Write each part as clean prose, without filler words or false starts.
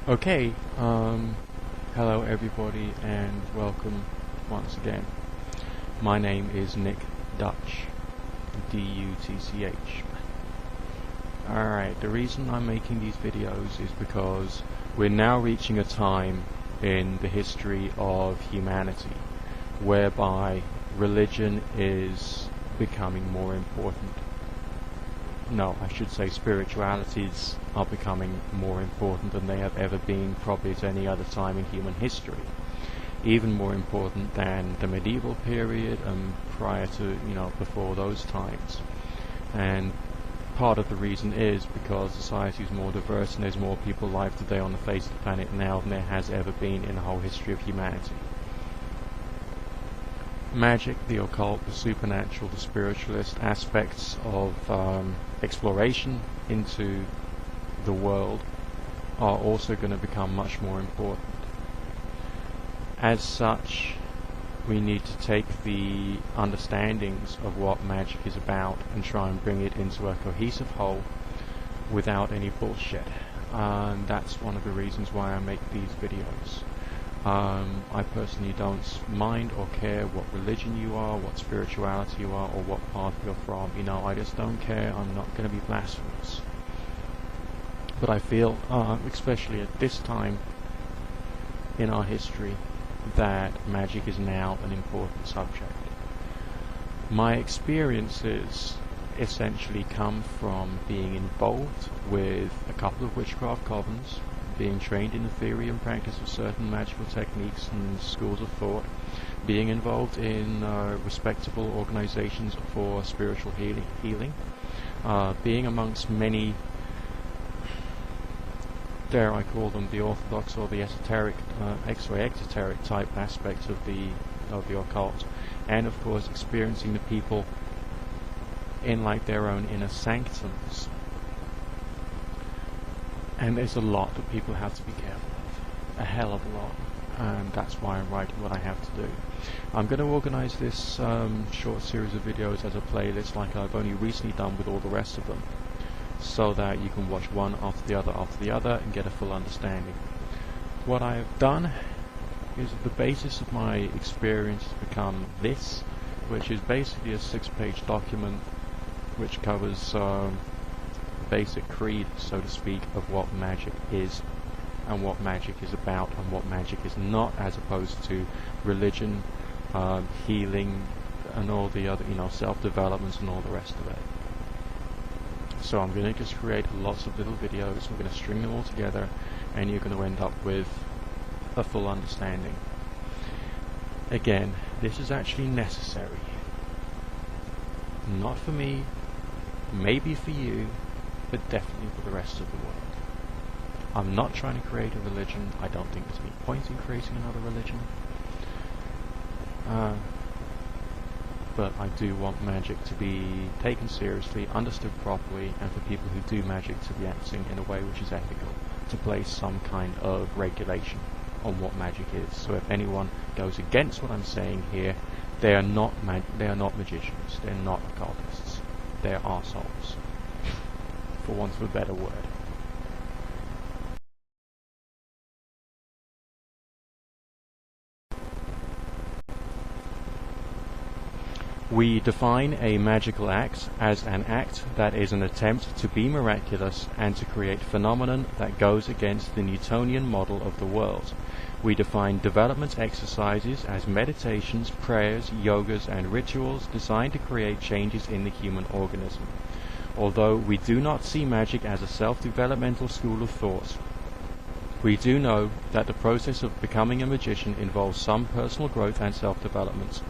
Okay, hello everybody and welcome once again. My name is Nick Dutch, D-U-T-C-H. Alright, the reason I'm making these videos is because we're now reaching a time in the history of humanity whereby religion is becoming more important. No, I should say spiritualities are becoming more important than they have ever been probably at any other time in human history. Even more important than the medieval period and prior to, before those times. And part of the reason is because society is more diverse and there's more people alive today on the face of the planet now than there has ever been in the whole history of humanity. Magic, the occult, the supernatural, the spiritualist aspects of exploration into the world are also going to become much more important. As such, we need to take the understandings of what magic is about and try and bring it into a cohesive whole without any bullshit. And that's one of the reasons why I make these videos. I personally don't mind or care what religion you are, what spirituality you are, or what path you're from. I just don't care. I'm not going to be blasphemous. But I feel, especially at this time in our history, that magic is now an important subject. My experiences essentially come from being involved with a couple of witchcraft covens, being trained in the theory and practice of certain magical techniques and schools of thought, being involved in respectable organizations for spiritual healing, being amongst many, dare I call them, the orthodox or the esoteric, exoteric type aspects of the occult, and of course experiencing the people in like their own inner sanctums. And there's a lot that people have to be careful of, a hell of a lot, and that's why I'm writing what I have to do. I'm going to organize this short series of videos as a playlist like I've only recently done with all the rest of them, so that you can watch one after the other and get a full understanding. What I've done is the basis of my experience has become this, which is basically a 6-page document which covers basic creed, so to speak, of what magic is and what magic is about and what magic is not, as opposed to religion, healing, and all the other, self-development and all the rest of it. So I'm going to just create lots of little videos, I'm going to string them all together, and you're going to end up with a full understanding. Again, this is actually necessary. Not for me, maybe for you, but definitely for the rest of the world. I'm not trying to create a religion. I don't think there's any point in creating another religion. But I do want magic to be taken seriously, understood properly, and for people who do magic to be acting in a way which is ethical, to place some kind of regulation on what magic is. So if anyone goes against what I'm saying here, they are not magicians, they're not occultists, they're arseholes, for want of a better word. We define a magical act as an act that is an attempt to be miraculous and to create phenomenon that goes against the Newtonian model of the world. We define development exercises as meditations, prayers, yogas, and rituals designed to create changes in the human organism. Although we do not see magic as a self-developmental school of thought, we do know that the process of becoming a magician involves some personal growth and self-development.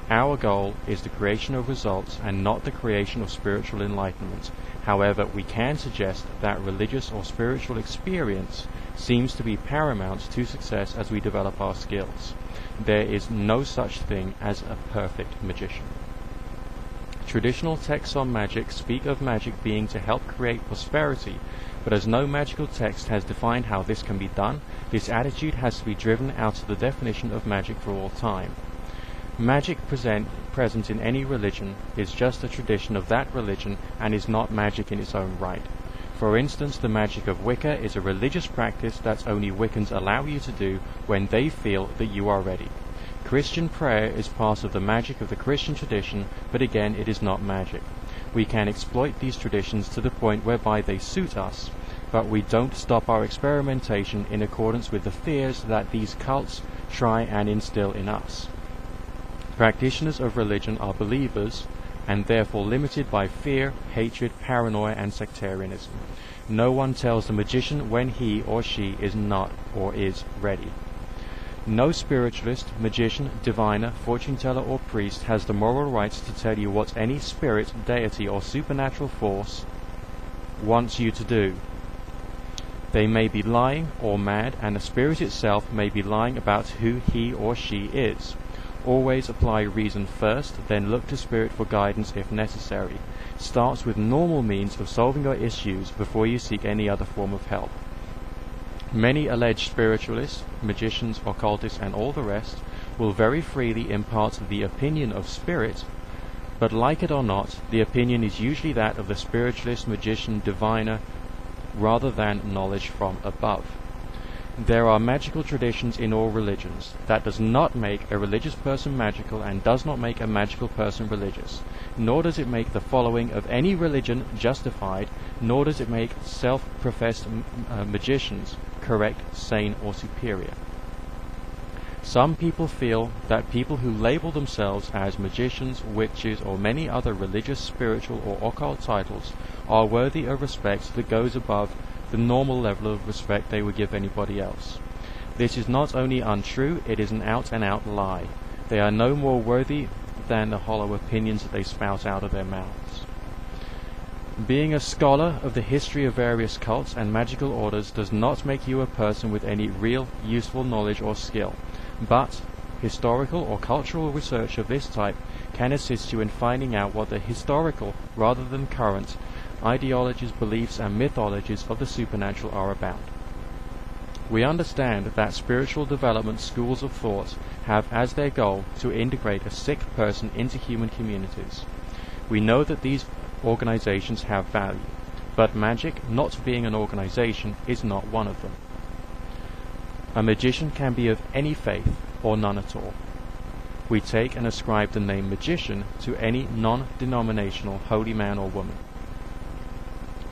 Our goal is the creation of results and not the creation of spiritual enlightenment. However, we can suggest that religious or spiritual experience seems to be paramount to success as we develop our skills. There is no such thing as a perfect magician. Traditional texts on magic speak of magic being to help create prosperity, but as no magical text has defined how this can be done, this attitude has to be driven out of the definition of magic for all time. Magic present in any religion is just a tradition of that religion and is not magic in its own right. For instance, the magic of Wicca is a religious practice that only Wiccans allow you to do when they feel that you are ready. Christian prayer is part of the magic of the Christian tradition, but again it is not magic. We can exploit these traditions to the point whereby they suit us, but we don't stop our experimentation in accordance with the fears that these cults try and instill in us. Practitioners of religion are believers, and therefore limited by fear, hatred, paranoia, and sectarianism. No one tells the magician when he or she is not or is ready. No spiritualist, magician, diviner, fortune teller, or priest has the moral rights to tell you what any spirit, deity, or supernatural force wants you to do. They may be lying or mad, and the spirit itself may be lying about who he or she is. Always apply reason first, then look to spirit for guidance if necessary. Start with normal means of solving your issues before you seek any other form of help. Many alleged spiritualists, magicians, occultists, and all the rest will very freely impart the opinion of spirit, but like it or not, the opinion is usually that of the spiritualist, magician, diviner, rather than knowledge from above. There are magical traditions in all religions. That does not make a religious person magical and does not make a magical person religious. Nor does it make the following of any religion justified, nor does it make self-professed magicians correct, sane, or superior. Some people feel that people who label themselves as magicians, witches, or many other religious, spiritual, or occult titles are worthy of respect that goes above the normal level of respect they would give anybody else. This is not only untrue, it is an out-and-out lie. They are no more worthy than the hollow opinions that they spout out of their mouths. Being a scholar of the history of various cults and magical orders does not make you a person with any real useful knowledge or skill, but historical or cultural research of this type can assist you in finding out what the historical, rather than current, ideologies, beliefs, and mythologies of the supernatural are about. We understand that spiritual development schools of thought have as their goal to integrate a sick person into human communities. We know that these organizations have value, but magic, not being an organization, is not one of them. A magician can be of any faith or none at all. We take and ascribe the name magician to any non-denominational holy man or woman.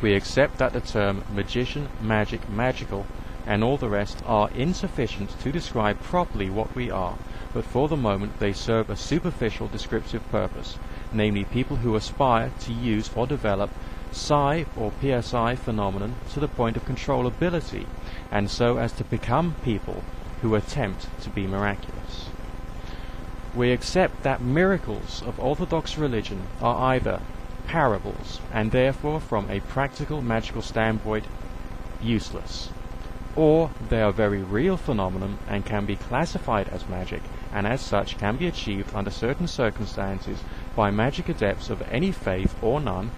We accept that the term magician, magic, magical, and all the rest are insufficient to describe properly what we are, but for the moment they serve a superficial descriptive purpose, namely people who aspire to use or develop psi or PSI phenomenon to the point of controllability, and so as to become people who attempt to be miraculous. We accept that miracles of orthodox religion are either parables, and therefore from a practical magical standpoint useless, or they are very real phenomenon and can be classified as magic, and as such can be achieved under certain circumstances by magic adepts of any faith or none,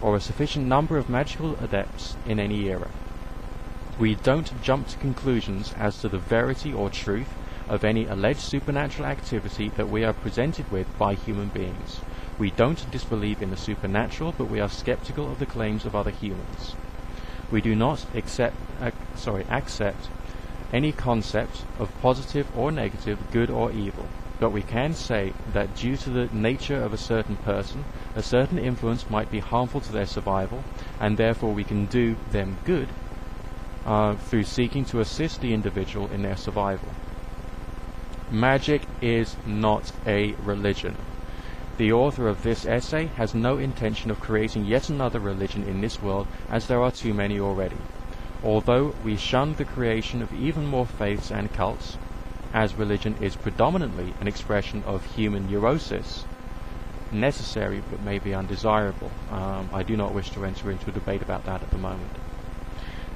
or a sufficient number of magical adepts in any era. We don't jump to conclusions as to the verity or truth of any alleged supernatural activity that we are presented with by human beings. We don't disbelieve in the supernatural, but we are skeptical of the claims of other humans. We do not accept any concept of positive or negative, good or evil, but we can say that due to the nature of a certain person, a certain influence might be harmful to their survival, and therefore we can do them good through seeking to assist the individual in their survival. Magic is not a religion. The author of this essay has no intention of creating yet another religion in this world, as there are too many already. Although we shun the creation of even more faiths and cults, as religion is predominantly an expression of human neurosis, necessary but maybe undesirable. I do not wish to enter into a debate about that at the moment.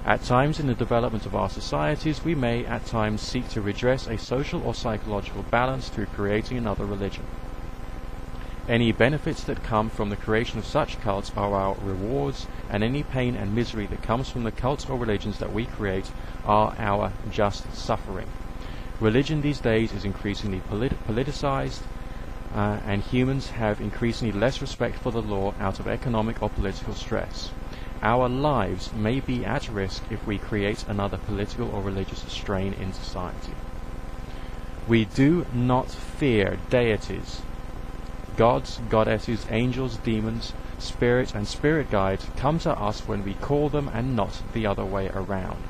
At times in the development of our societies, we may at times seek to redress a social or psychological balance through creating another religion. Any benefits that come from the creation of such cults are our rewards, and any pain and misery that comes from the cults or religions that we create are our just suffering. Religion these days is increasingly politicized, and humans have increasingly less respect for the law out of economic or political stress. our lives may be at risk if we create another political or religious strain in society. We do not fear deities. Gods, goddesses, angels, demons, spirit and spirit guides come to us when we call them and not the other way around.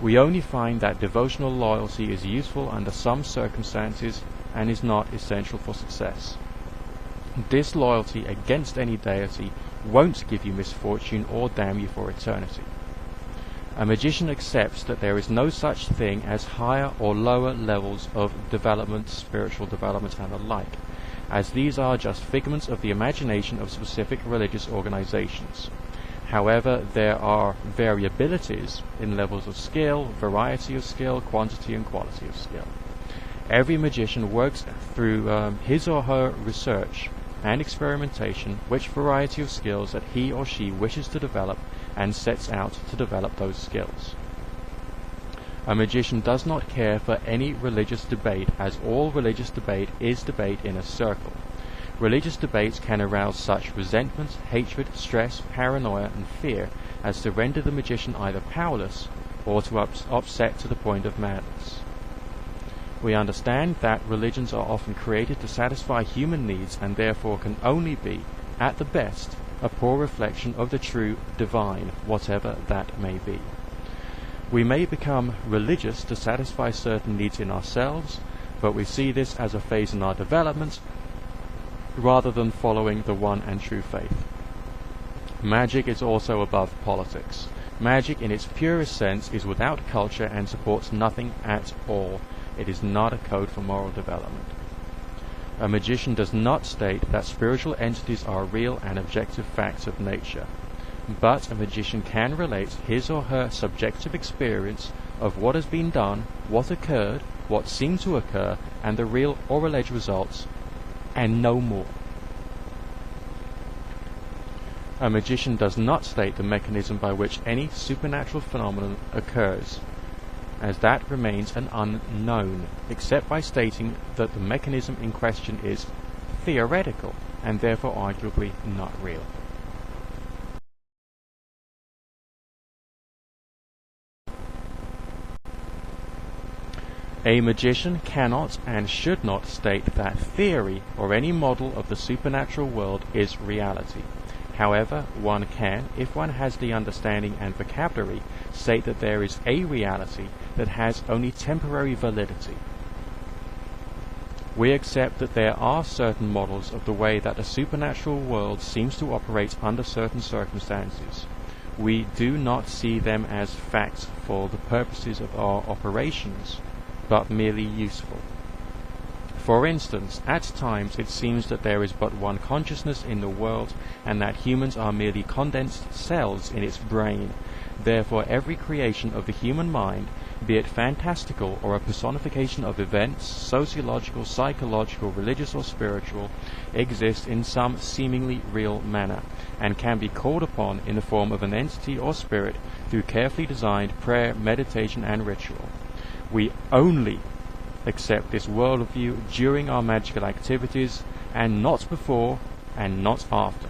We only find that devotional loyalty is useful under some circumstances and is not essential for success. Disloyalty against any deity won't give you misfortune or damn you for eternity. A magician accepts that there is no such thing as higher or lower levels of development, spiritual development and the like, as these are just figments of the imagination of specific religious organizations. However, there are variabilities in levels of skill, variety of skill, quantity and quality of skill. Every magician works through his or her research and experimentation which variety of skills that he or she wishes to develop and sets out to develop those skills. A magician does not care for any religious debate, as all religious debate is debate in a circle. Religious debates can arouse such resentment, hatred, stress, paranoia and fear as to render the magician either powerless or to upset to the point of madness. We understand that religions are often created to satisfy human needs and therefore can only be, at the best, a poor reflection of the true divine, whatever that may be. We may become religious to satisfy certain needs in ourselves, but we see this as a phase in our development rather than following the one and true faith. Magic is also above politics. Magic in its purest sense is without culture and supports nothing at all. It is not a code for moral development. A magician does not state that spiritual entities are real and objective facts of nature, but a magician can relate his or her subjective experience of what has been done, what occurred, what seemed to occur, and the real or alleged results, and no more. A magician does not state the mechanism by which any supernatural phenomenon occurs, as that remains an unknown, except by stating that the mechanism in question is theoretical and therefore arguably not real. A magician cannot and should not state that theory or any model of the supernatural world is reality. However, one can, if one has the understanding and vocabulary, state that there is a reality that has only temporary validity. We accept that there are certain models of the way that the supernatural world seems to operate under certain circumstances. We do not see them as facts for the purposes of our operations, but merely useful. For instance, at times it seems that there is but one consciousness in the world and that humans are merely condensed cells in its brain. Therefore every creation of the human mind, be it fantastical or a personification of events, sociological, psychological, religious or spiritual, exists in some seemingly real manner, and can be called upon in the form of an entity or spirit through carefully designed prayer, meditation and ritual. We only accept this worldview during our magical activities, and not before and not after.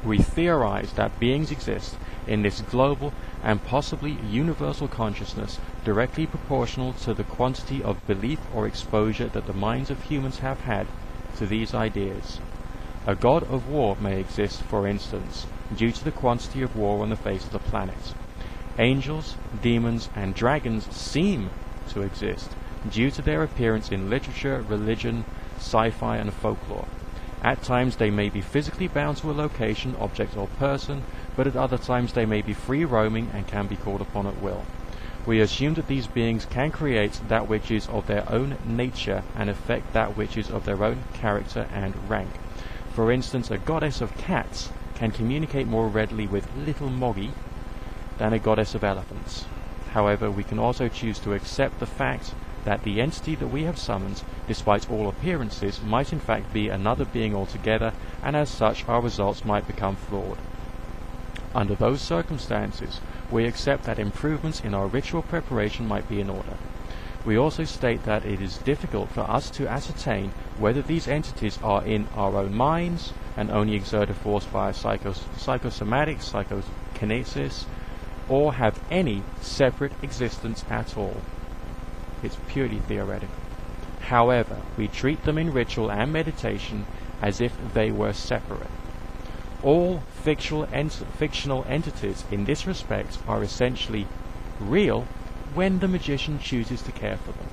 We theorize that beings exist in this global and possibly universal consciousness directly proportional to the quantity of belief or exposure that the minds of humans have had to these ideas. A god of war may exist, for instance, due to the quantity of war on the face of the planet. Angels, demons, and dragons seem to exist due to their appearance in literature, religion, sci-fi, and folklore. At times they may be physically bound to a location, object, or person, but at other times they may be free roaming and can be called upon at will. We assume that these beings can create that which is of their own nature and affect that which is of their own character and rank. For instance, a goddess of cats can communicate more readily with little Moggy than a goddess of elephants. However, we can also choose to accept the fact that the entity that we have summoned, despite all appearances, might in fact be another being altogether, and as such our results might become flawed. Under those circumstances, we accept that improvements in our ritual preparation might be in order. We also state that it is difficult for us to ascertain whether these entities are in our own minds and only exert a force via psychosomatic psychokinesis, or have any separate existence at all. It's purely theoretical. However, we treat them in ritual and meditation as if they were separate. All fictional entities in this respect are essentially real when the magician chooses to care for them.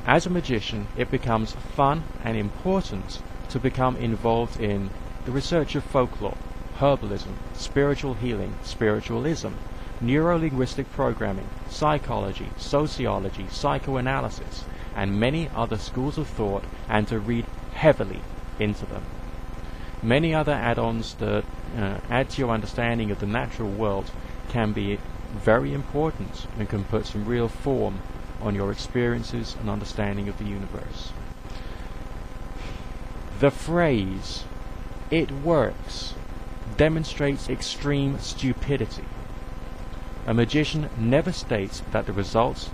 As a magician, it becomes fun and important to become involved in the research of folklore, herbalism, spiritual healing, spiritualism, neuro-linguistic programming, psychology, sociology, psychoanalysis, and many other schools of thought, and to read heavily into them. Many other add-ons that add to your understanding of the natural world can be very important and can put some real form on your experiences and understanding of the universe. The phrase, "it works," demonstrates extreme stupidity. A magician never states that the results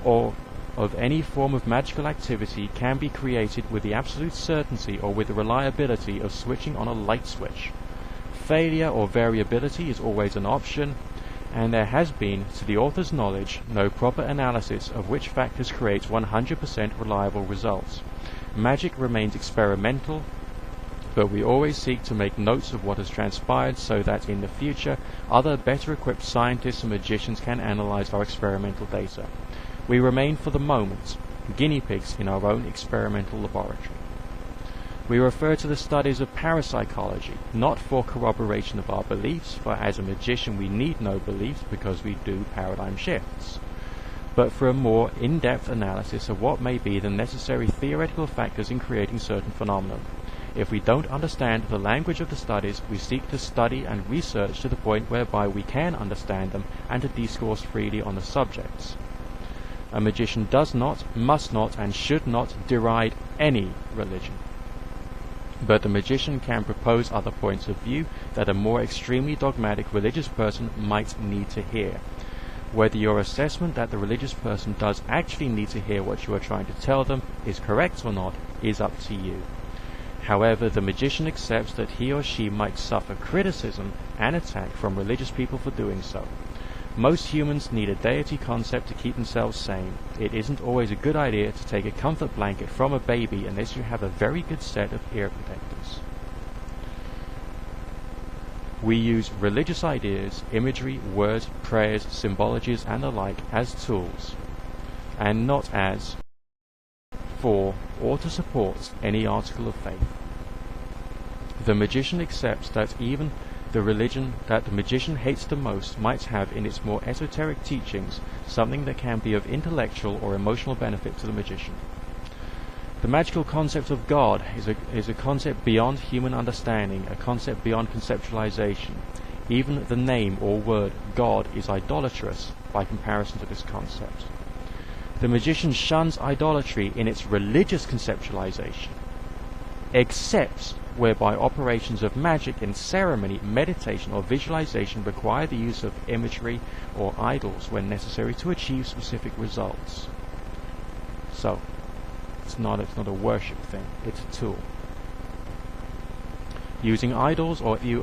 of any form of magical activity can be created with the absolute certainty or with the reliability of switching on a light switch. Failure or variability is always an option, and there has been, to the author's knowledge, no proper analysis of which factors create 100% reliable results. Magic remains experimental, but we always seek to make notes of what has transpired so that in the future other better equipped scientists and magicians can analyze our experimental data. We remain for the moment guinea pigs in our own experimental laboratory. We refer to the studies of parapsychology, not for corroboration of our beliefs, for as a magician we need no beliefs because we do paradigm shifts, but for a more in-depth analysis of what may be the necessary theoretical factors in creating certain phenomena. If we don't understand the language of the studies, we seek to study and research to the point whereby we can understand them and to discourse freely on the subjects. A magician does not, must not, and should not deride any religion. But the magician can propose other points of view that a more extremely dogmatic religious person might need to hear. Whether your assessment that the religious person does actually need to hear what you are trying to tell them is correct or not is up to you. However, the magician accepts that he or she might suffer criticism and attack from religious people for doing so. Most humans need a deity concept to keep themselves sane. It isn't always a good idea to take a comfort blanket from a baby unless you have a very good set of ear protectors. We use religious ideas, imagery, words, prayers, symbologies, and the like as tools, and not as for or to support any article of faith. The magician accepts that even the religion that the magician hates the most might have in its more esoteric teachings something that can be of intellectual or emotional benefit to the magician. The magical concept of God is a concept beyond human understanding, a concept beyond conceptualization. Even the name or word God is idolatrous by comparison to this concept. The magician shuns idolatry in its religious conceptualization, except whereby operations of magic in ceremony, meditation, or visualization require the use of imagery or idols when necessary to achieve specific results. So, it's not a worship thing, it's a tool. Using idols or view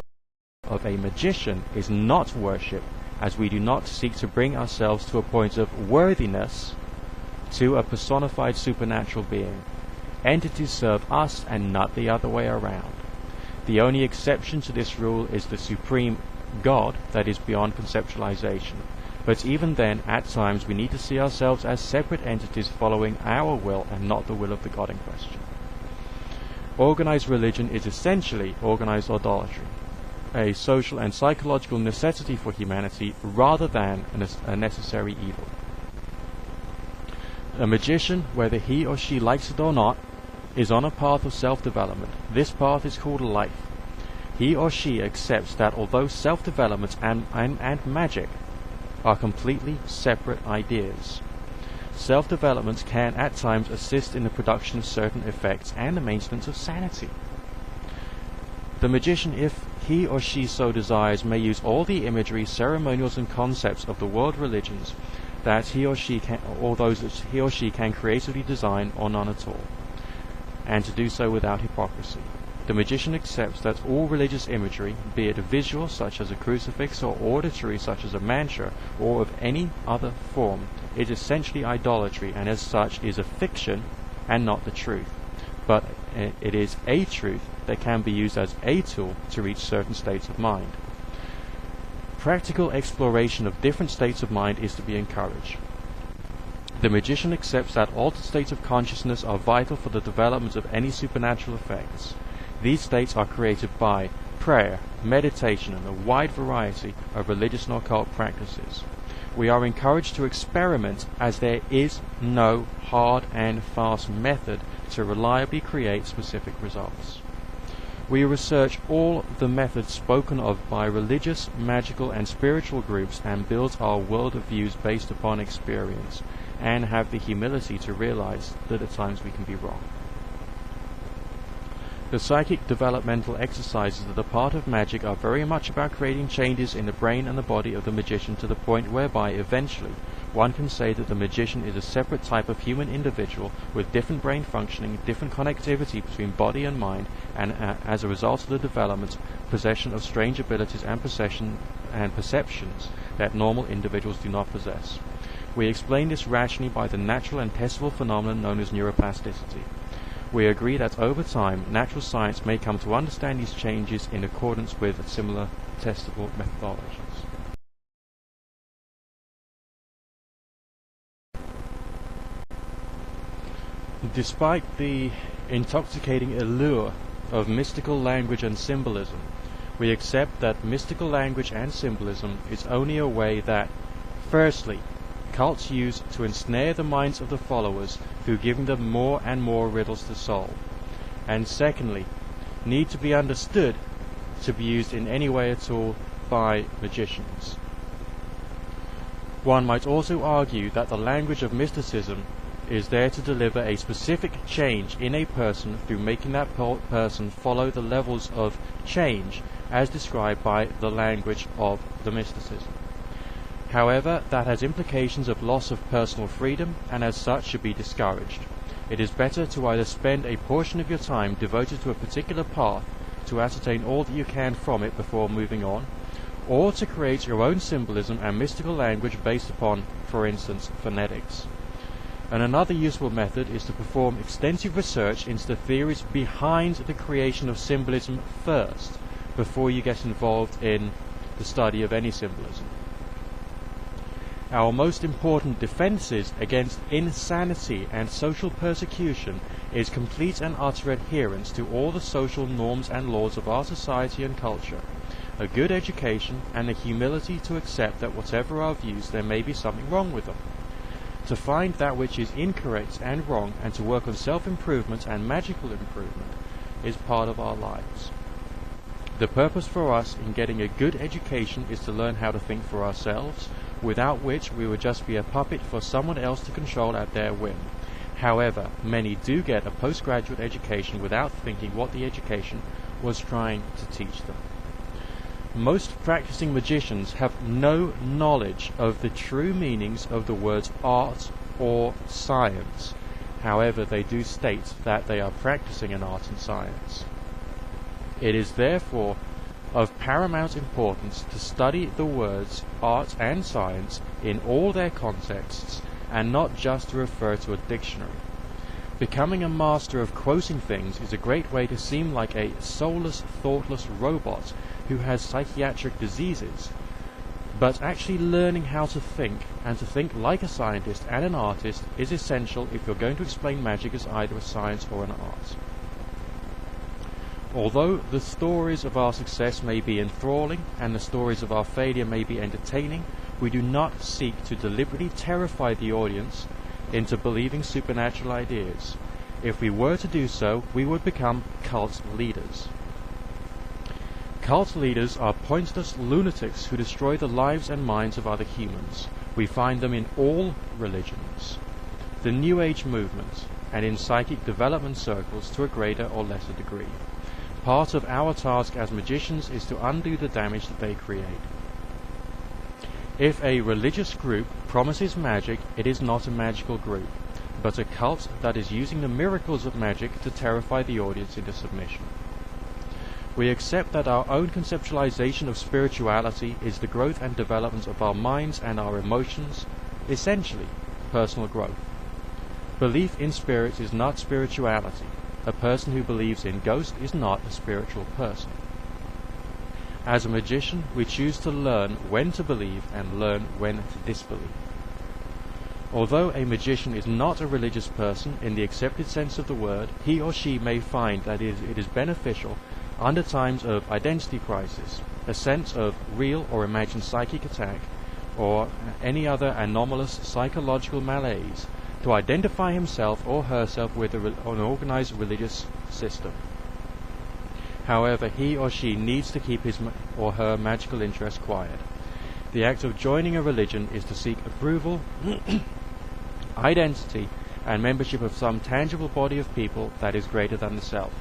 of a magician is not worship, as we do not seek to bring ourselves to a point of worthiness to a personified supernatural being. Entities serve us and not the other way around. The only exception to this rule is the supreme God that is beyond conceptualization. But even then, at times, we need to see ourselves as separate entities following our will and not the will of the God in question. Organized religion is essentially organized idolatry, a social and psychological necessity for humanity rather than a necessary evil. A magician, whether he or she likes it or not, is on a path of self-development. This path is called life. He or she accepts that although self-development and magic are completely separate ideas, self-development can at times assist in the production of certain effects and the maintenance of sanity. The magician, if he or she so desires, may use all the imagery, ceremonials, and concepts of the world religions, that he or she can, or those that he or she can creatively design, or none at all, and to do so without hypocrisy. The magician accepts that all religious imagery, be it visual such as a crucifix or auditory such as a mantra, or of any other form, is essentially idolatry, and as such is a fiction and not the truth. But it is a truth that can be used as a tool to reach certain states of mind. Practical exploration of different states of mind is to be encouraged. The magician accepts that altered states of consciousness are vital for the development of any supernatural effects. These states are created by prayer, meditation, and a wide variety of religious and occult practices. We are encouraged to experiment, as there is no hard and fast method to reliably create specific results. We research all the methods spoken of by religious, magical, and spiritual groups and build our world of views based upon experience, and have the humility to realize that at times we can be wrong. The psychic developmental exercises that are part of magic are very much about creating changes in the brain and the body of the magician to the point whereby eventually one can say that the magician is a separate type of human individual with different brain functioning, different connectivity between body and mind, and as a result of the development, possession of strange abilities and perceptions that normal individuals do not possess. We explain this rationally by the natural and testable phenomenon known as neuroplasticity. We agree that over time, natural science may come to understand these changes in accordance with similar testable methodologies. Despite the intoxicating allure of mystical language and symbolism, we accept that mystical language and symbolism is only a way that, firstly, cults use to ensnare the minds of the followers through giving them more and more riddles to solve, and secondly, need to be understood to be used in any way at all by magicians. One might also argue that the language of mysticism is there to deliver a specific change in a person through making that person follow the levels of change as described by the language of the mysticism. However, that has implications of loss of personal freedom, and as such should be discouraged. It is better to either spend a portion of your time devoted to a particular path to ascertain all that you can from it before moving on, or to create your own symbolism and mystical language based upon, for instance, phonetics. And another useful method is to perform extensive research into the theories behind the creation of symbolism first, before you get involved in the study of any symbolism. Our most important defences against insanity and social persecution is complete and utter adherence to all the social norms and laws of our society and culture, a good education, and the humility to accept that whatever our views, there may be something wrong with them. To find that which is incorrect and wrong, and to work on self-improvement and magical improvement, is part of our lives. The purpose for us in getting a good education is to learn how to think for ourselves, without which we would just be a puppet for someone else to control at their whim. However, many do get a postgraduate education without thinking what the education was trying to teach them. Most practicing magicians have no knowledge of the true meanings of the words art or science. However, they do state that they are practicing an art and science. It is therefore of paramount importance to study the words art and science in all their contexts, and not just to refer to a dictionary. Becoming a master of quoting things is a great way to seem like a soulless, thoughtless robot who has psychiatric diseases, but actually learning how to think, and to think like a scientist and an artist, is essential if you're going to explain magic as either a science or an art. Although the stories of our success may be enthralling and the stories of our failure may be entertaining, we do not seek to deliberately terrify the audience into believing supernatural ideas. If we were to do so, we would become cult leaders. Cult leaders are pointless lunatics who destroy the lives and minds of other humans. We find them in all religions, the New Age movement, and in psychic development circles to a greater or lesser degree. Part of our task as magicians is to undo the damage that they create. If a religious group promises magic, it is not a magical group, but a cult that is using the miracles of magic to terrify the audience into submission. We accept that our own conceptualization of spirituality is the growth and development of our minds and our emotions, essentially personal growth. Belief in spirits is not spirituality. A person who believes in ghosts is not a spiritual person. As a magician, we choose to learn when to believe and learn when to disbelieve. Although a magician is not a religious person in the accepted sense of the word, he or she may find that it is beneficial under times of identity crisis, a sense of real or imagined psychic attack, or any other anomalous psychological malaise, to identify himself or herself with an organized religious system. However, he or she needs to keep his or her magical interest quiet. The act of joining a religion is to seek approval, identity, and membership of some tangible body of people that is greater than the self.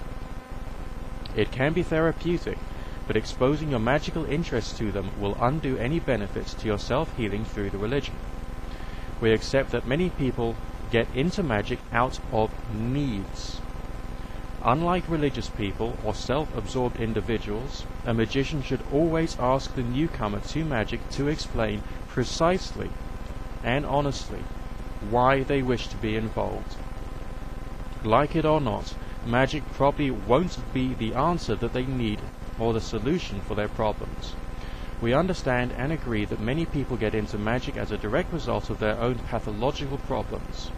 It can be therapeutic, but exposing your magical interests to them will undo any benefits to your self-healing through the religion. We accept that many people get into magic out of needs. Unlike religious people or self-absorbed individuals, a magician should always ask the newcomer to magic to explain precisely and honestly why they wish to be involved. Like it or not, magic probably won't be the answer that they need or the solution for their problems. We understand and agree that many people get into magic as a direct result of their own pathological problems.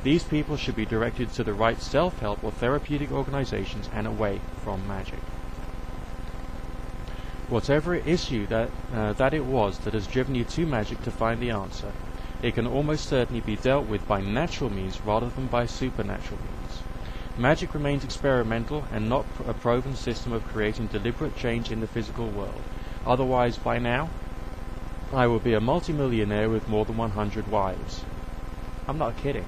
These people should be directed to the right self-help or therapeutic organizations and away from magic. Whatever issue that it was that has driven you to magic to find the answer, it can almost certainly be dealt with by natural means rather than by supernatural means. Magic remains experimental and not a proven system of creating deliberate change in the physical world. Otherwise, by now, I will be a multimillionaire with more than 100 wives. I'm not kidding.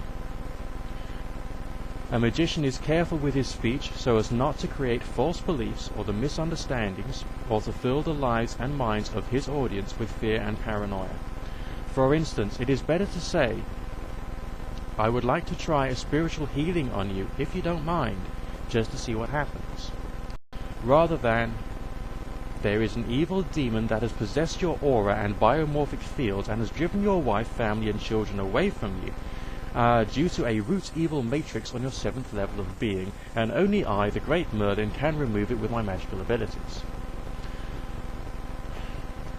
A magician is careful with his speech so as not to create false beliefs or the misunderstandings or to fill the lives and minds of his audience with fear and paranoia. For instance, it is better to say, "I would like to try a spiritual healing on you, if you don't mind, just to see what happens," rather than, "There is an evil demon that has possessed your aura and biomorphic fields and has driven your wife, family, and children away from you, due to a root evil matrix on your 7th level of being, and only I, the great Merlin, can remove it with my magical abilities."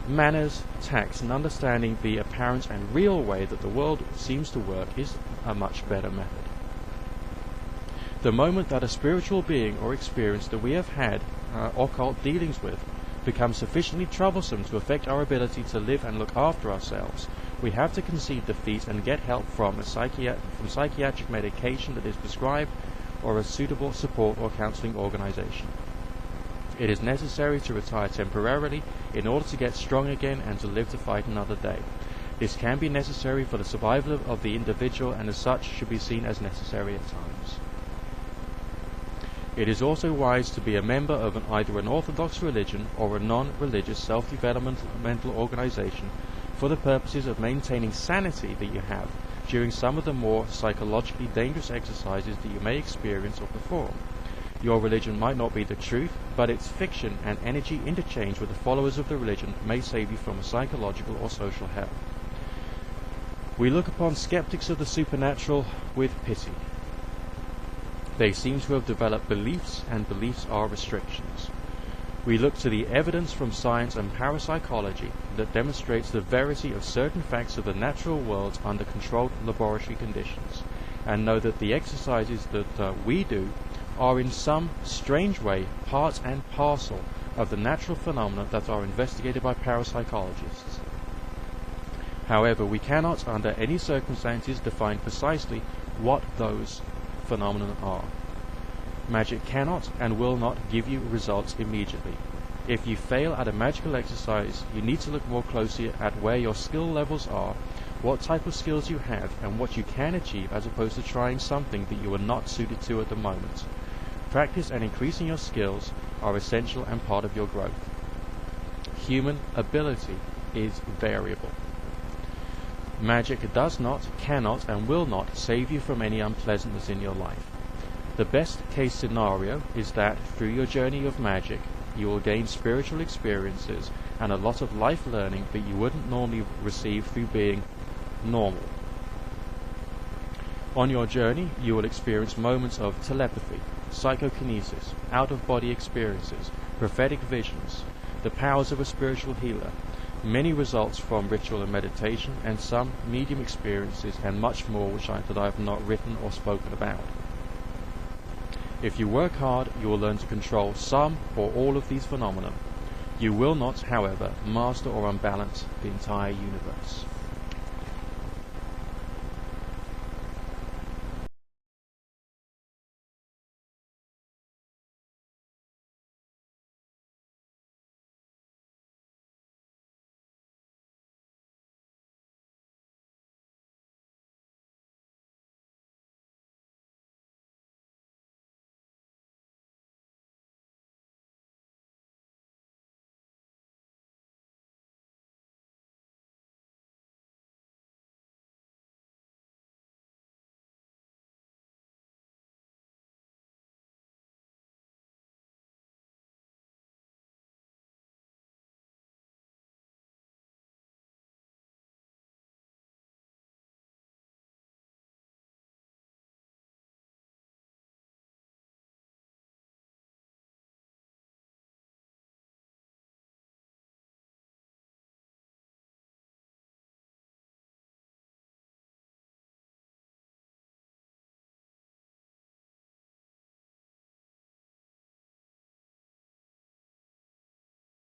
Manners, tact, and understanding the apparent and real way that the world seems to work is a much better method. The moment that a spiritual being or experience that we have had occult dealings with becomes sufficiently troublesome to affect our ability to live and look after ourselves, we have to concede defeat and get help from psychiatric medication that is prescribed or a suitable support or counseling organization. It is necessary to retire temporarily in order to get strong again and to live to fight another day. This can be necessary for the survival of the individual and as such should be seen as necessary at times. It is also wise to be a member of either an orthodox religion or a non-religious self-developmental organization for the purposes of maintaining sanity that you have during some of the more psychologically dangerous exercises that you may experience or perform. Your religion might not be the truth, but its fiction and energy interchange with the followers of the religion may save you from a psychological or social hell. We look upon skeptics of the supernatural with pity. They seem to have developed beliefs, and beliefs are restrictions. We look to the evidence from science and parapsychology that demonstrates the verity of certain facts of the natural world under controlled laboratory conditions, and know that the exercises that we do are in some strange way part and parcel of the natural phenomena that are investigated by parapsychologists. However, we cannot under any circumstances define precisely what those phenomena are. Magic cannot and will not give you results immediately. If you fail at a magical exercise, you need to look more closely at where your skill levels are, what type of skills you have, and what you can achieve, as opposed to trying something that you are not suited to at the moment. Practice and increasing your skills are essential and part of your growth. Human ability is variable. Magic does not, cannot, and will not save you from any unpleasantness in your life. The best case scenario is that through your journey of magic, you will gain spiritual experiences and a lot of life learning that you wouldn't normally receive through being normal. On your journey, you will experience moments of telepathy, psychokinesis, out-of-body experiences, prophetic visions, the powers of a spiritual healer, many results from ritual and meditation, and some medium experiences, and much more that I have not written or spoken about. If you work hard, you will learn to control some or all of these phenomena. You will not, however, master or unbalance the entire universe.